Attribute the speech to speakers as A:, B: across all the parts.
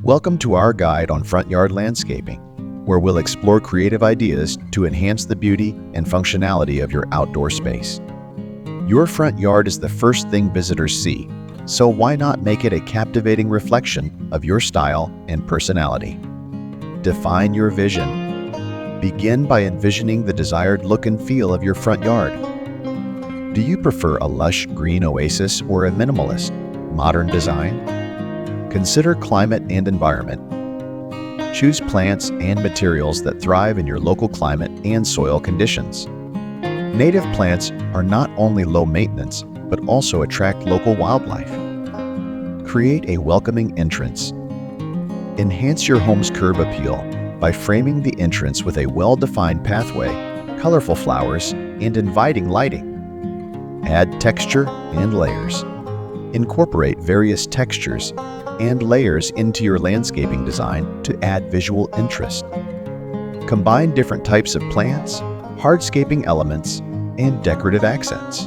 A: Welcome to our guide on front yard landscaping, where we'll explore creative ideas to enhance the beauty and functionality of your outdoor space. Your front yard is the first thing visitors see, so why not make it a captivating reflection of your style and personality? Define your vision. Begin by envisioning the desired look and feel of your front yard. Do you prefer a lush green oasis or a minimalist, modern design? Consider climate and environment. Choose plants and materials that thrive in your local climate and soil conditions. Native plants are not only low maintenance, but also attract local wildlife. Create a welcoming entrance. Enhance your home's curb appeal by framing the entrance with a well-defined pathway, colorful flowers, and inviting lighting. Add texture and layers. Incorporate various textures and layers into your landscaping design to add visual interest. Combine different types of plants, hardscaping elements, and decorative accents.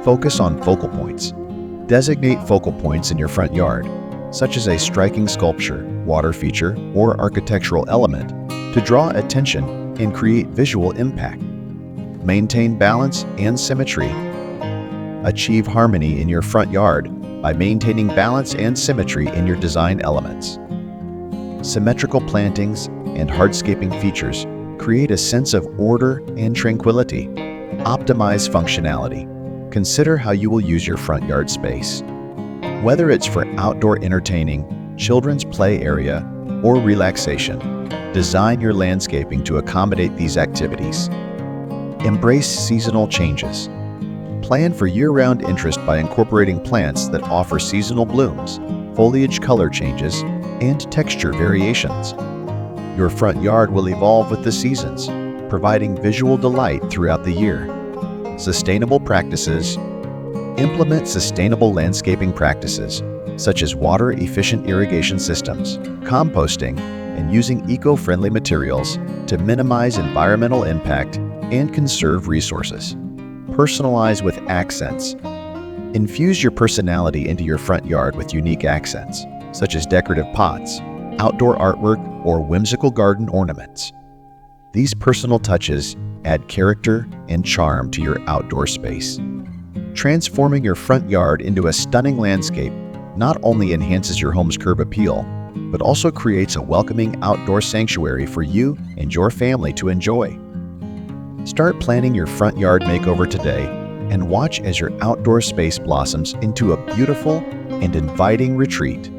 A: Focus on focal points. Designate focal points in your front yard, such as a striking sculpture, water feature, or architectural element, to draw attention and create visual impact. Maintain balance and symmetry. Achieve harmony in your front yard by maintaining balance and symmetry in your design elements. Symmetrical plantings and hardscaping features create a sense of order and tranquility. Optimize functionality. Consider how you will use your front yard space. Whether it's for outdoor entertaining, children's play area, or relaxation, design your landscaping to accommodate these activities. Embrace seasonal changes. Plan for year-round interest by incorporating plants that offer seasonal blooms, foliage color changes, and texture variations. Your front yard will evolve with the seasons, providing visual delight throughout the year. Sustainable practices. Implement sustainable landscaping practices, such as water-efficient irrigation systems, composting, and using eco-friendly materials to minimize environmental impact and conserve resources. Personalize with accents. Infuse your personality into your front yard with unique accents, such as decorative pots, outdoor artwork, or whimsical garden ornaments. These personal touches add character and charm to your outdoor space. Transforming your front yard into a stunning landscape not only enhances your home's curb appeal, but also creates a welcoming outdoor sanctuary for you and your family to enjoy. Start planning your front yard makeover today and watch as your outdoor space blossoms into a beautiful and inviting retreat.